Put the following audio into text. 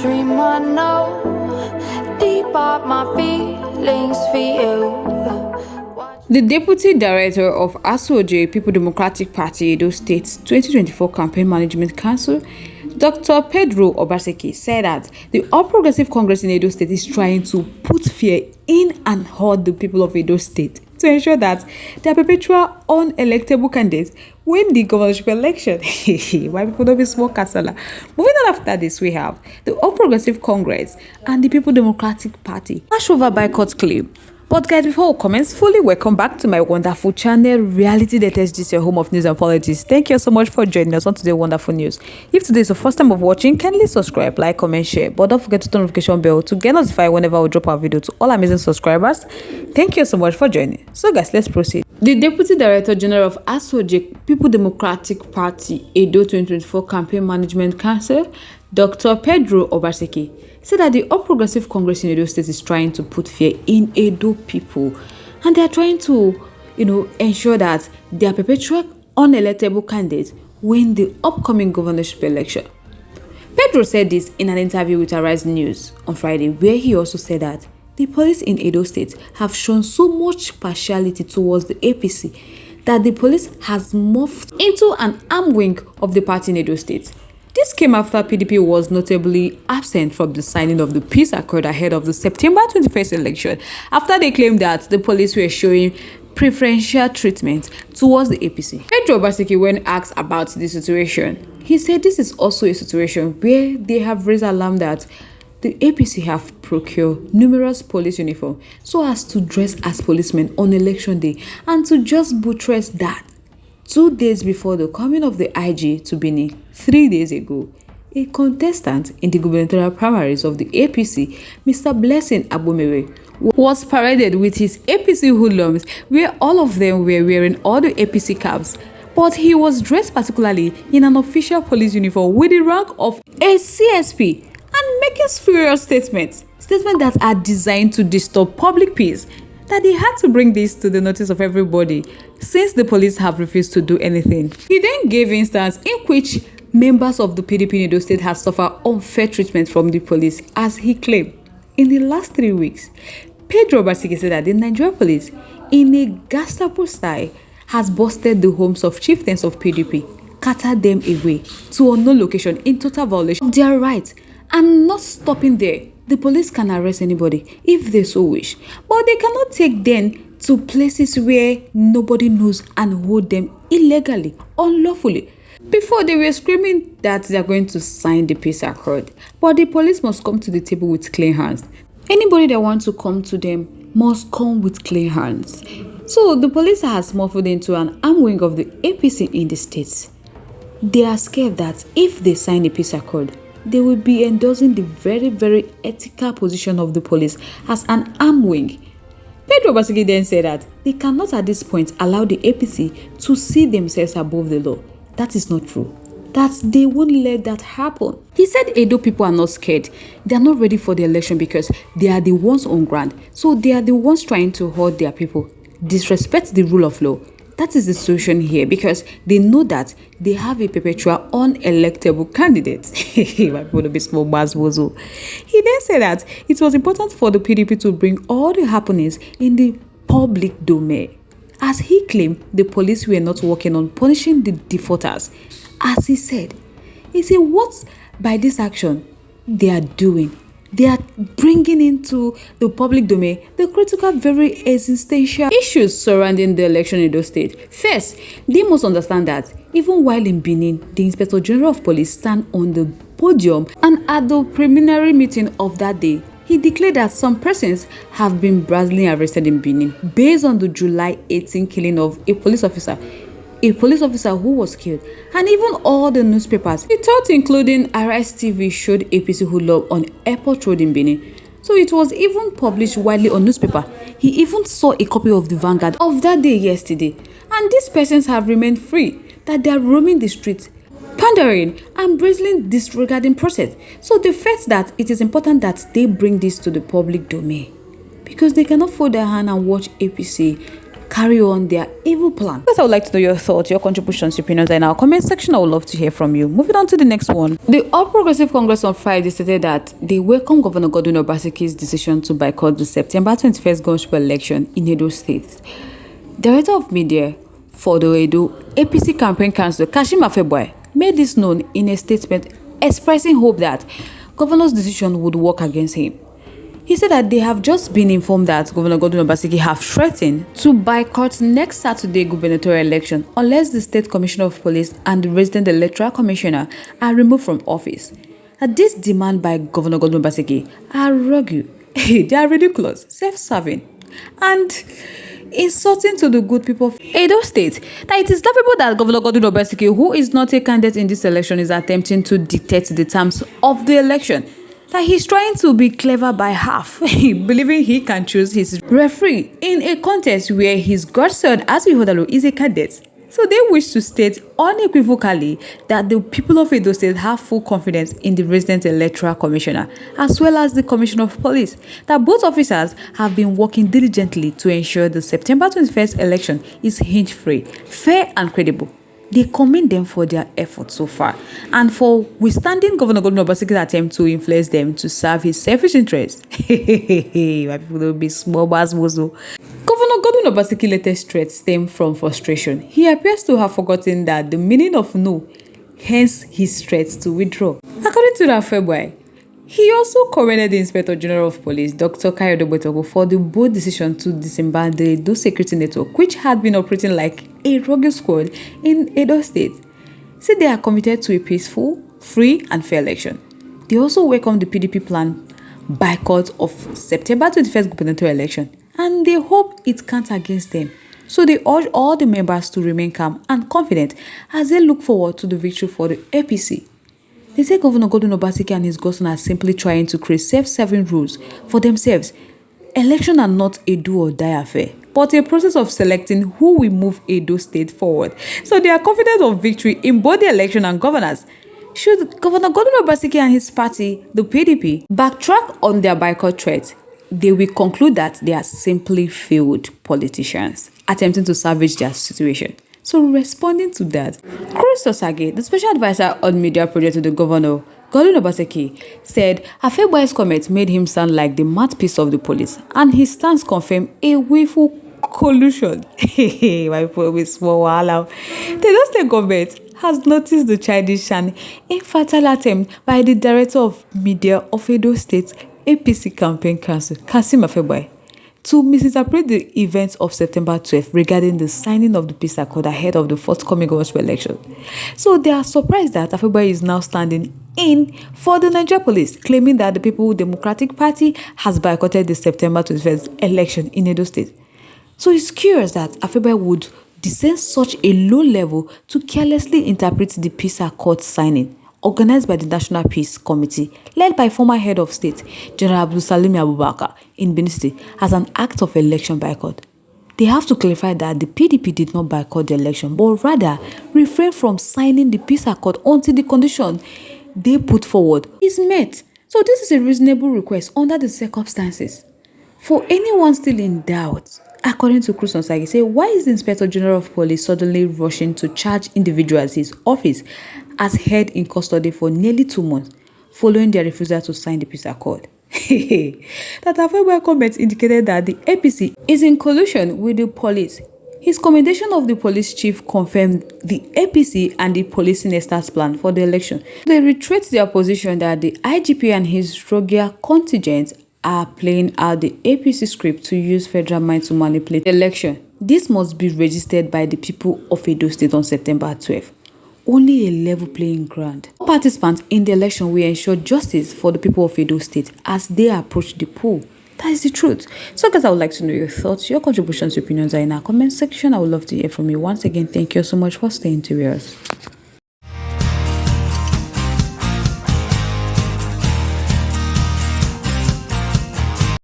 dream I know, deep up my feelings for you. The Deputy Director of ASOJ People Democratic Party Edo State 2024 Campaign Management Council, Dr. Pedro Obaseki, said that the All Progressive Congress in Edo State is trying to put fear in and hurt the people of Edo State to ensure that their perpetual unelectable candidates win the governorship election. Why people don't be small casala? Moving on after this, we have the All Progressive Congress and the People Democratic Party hash over boycott claim. But guys, before we commence, fully welcome back to my wonderful channel, Reality Latest. This is your home of news and politics. Thank you so much for joining us on today's wonderful news. If today is the first time of watching, kindly subscribe, like, comment, share. But don't forget to turn notification bell to get notified whenever we drop our video. To all amazing subscribers, thank you so much for joining. So guys, let's proceed. The Deputy Director General of ASOJ People Democratic Party Edo 2024 Campaign Management Council, Dr. Pedro Obaseki, said that the All Progressive Congress in Edo State is trying to put fear in Edo people, and they are trying to, ensure that their perpetual unelectable candidates win the upcoming governorship election. Pedro said this in an interview with RI0US on Friday, where he also said that the police in Edo State have shown so much partiality towards the APC that the police has morphed into an arm wing of the party in Edo State. This came after PDP was notably absent from the signing of the peace accord ahead of the September 21st election, after they claimed that the police were showing preferential treatment towards the APC. Pedro Obaseki, when asked about the situation, he said this is also a situation where they have raised alarm that the APC have procured numerous police uniforms so as to dress as policemen on election day, and to just buttress that, 2 days before the coming of the IG to Benin, 3 days ago, a contestant in the gubernatorial primaries of the APC, Mr. Blessing Abomere, was paraded with his APC hoodlums, where all of them were wearing all the APC caps, but he was dressed particularly in an official police uniform with the rank of a CSP, and making spurious statements that are designed to disturb public peace, that he had to bring this to the notice of everybody since the police have refused to do anything. He then gave instance in which members of the PDP in Edo State have suffered unfair treatment from the police, as he claimed. In the last 3 weeks, Pedro Obaseki said that the Nigerian police, in a Gestapo style, has busted the homes of chieftains of PDP, carted them away to unknown location in total violation of their rights, and not stopping there. The police can arrest anybody if they so wish, but they cannot take them to places where nobody knows and hold them illegally, unlawfully. Before, they were screaming that they are going to sign the peace accord, but the police must come to the table with clean hands. Anybody that wants to come to them must come with clean hands. So the police has morphed into an arm wing of the APC in the states. They are scared that if they sign the peace accord, they will be endorsing the very, very ethical position of the police as an arm wing. Pedro Obaseki then said that they cannot at this point allow the APC to see themselves above the law. That is not true. That they won't let that happen. He said Edo people are not scared. They are not ready for the election because they are the ones on ground. So they are the ones trying to hurt their people, disrespect the rule of law. That is the solution here, because they know that they have a perpetual unelectable candidate. He then said that it was important for the PDP to bring all the happenings in the public domain. As he claimed, the police were not working on punishing the defaulters. As he said, what by this action they are doing? They are bringing into the public domain the critical, very existential issues surrounding the election in Edo State. First, they must understand that even while in Benin, the Inspector General of Police stand on the podium, and at the preliminary meeting of that day, he declared that some persons have been brazenly arrested in Benin based on the July 18 killing of a police officer who was killed, and even all the newspapers, he thought, including Arise TV, showed APC hoodlum on Airport Road in Benin. So it was even published widely on newspaper. He even saw a copy of the Vanguard of that day yesterday. And these persons have remained free, that they are roaming the streets, pandering and brazenly disregarding process. So they felt that it is important that they bring this to the public domain, because they cannot fold their hand and watch APC carry on their evil plan. First, I would like to know your thoughts, your contributions, your opinions in our comment section. I would love to hear from you. Moving on to the next one. The All Progressive Congress on Friday stated that they welcome Governor Godwin Obaseki's decision to boycott the September 21st governorship election in Edo State. Director of Media for the Edo APC Campaign Council, Kashim Afeboy, made this known in a statement expressing hope that governor's decision would work against him. He said that they have just been informed that Governor Godwin Obaseki have threatened to boycott next Saturday gubernatorial election unless the State Commissioner of Police and the Resident Electoral Commissioner are removed from office. That this demand by Governor Godwin Obaseki are rugged, they are ridiculous, self-serving, and insulting to the good people of Edo State. That it is laughable that Governor Godwin Obaseki, who is not a candidate in this election, is attempting to dictate the terms of the election. That he's trying to be clever by half, believing he can choose his referee in a contest where his godson, as we heard, is a candidate. So they wish to state unequivocally that the people of Edo State have full confidence in the Resident Electoral Commissioner as well as the Commissioner of Police. That both officers have been working diligently to ensure the September 21st election is hinge-free, fair and credible. They commend them for their efforts so far and for withstanding Governor Godwin Obaseki's attempt to influence them to serve his selfish interests. My people will be small bars, bozo. Governor Godwin Obaseki's latest threats stem from frustration. He appears to have forgotten that the meaning of no, hence his threats to withdraw. According to that February, he also commended the Inspector General of Police, Dr. Kayode Boytogo, for the bold decision to disband the Edo Security Network, which had been operating like a rogue squad in Edo State. Said they are committed to a peaceful, free, and fair election. They also welcomed the PDP plan boycott of September 21st gubernatorial election, and they hope it counts against them. So they urge all the members to remain calm and confident as they look forward to the victory for the APC. They say Governor Godwin Obaseki and his godson are simply trying to create self-serving rules for themselves. Elections are not a do-or-die affair, but a process of selecting who will move Edo State forward. So they are confident of victory in both the election and governance. Should Governor Godwin Obaseki and his party, the PDP, backtrack on their boycott threat, they will conclude that they are simply failed politicians attempting to salvage their situation. So responding to that, Chris Osage, the special advisor on media project to the governor, Godwin Obaseki, said Afeboy's comment made him sound like the mouthpiece of the police, and his stance confirmed a willful collusion. My people with small wahala. The state government has noticed the childish and infantile attempt by the director of media of Edo State APC Campaign Council, Kashim Afeboy, to misinterpret the events of September 12th regarding the signing of the peace accord ahead of the forthcoming governorship election. So they are surprised that Afeboy is now standing in for the Nigeria police, claiming that the People's Democratic Party has boycotted the September 21st election in Edo State. So it's curious that Afeboy would descend such a low level to carelessly interpret the peace accord signing organized by the National Peace Committee, led by former head of state, General Abdulsalimi Abubakar, in Benin State, as an act of election boycott. They have to clarify that the PDP did not boycott the election, but rather refrained from signing the peace accord until the condition they put forward is met. So this is a reasonable request under the circumstances. For anyone still in doubt, according to Cruz Onsagi, say, why is the Inspector General of Police suddenly rushing to charge individuals his office as held in custody for nearly 2 months following their refusal to sign the peace accord? That Afeboy comments indicated that the APC is in collusion with the police. His commendation of the police chief confirmed the APC and the police minister's plan for the election. They reiterate their position that the IGP and his rogue contingent are playing out the APC script to use federal might to manipulate the election. This must be registered by the people of Edo State on September 12th. Only a level playing ground. All participants in the election will ensure justice for the people of Edo State as they approach the poll. That is the truth. So guys, I would like to know your thoughts, your contributions, your opinions are in our comment section. I would love to hear from you. Once again, thank you so much for staying to us.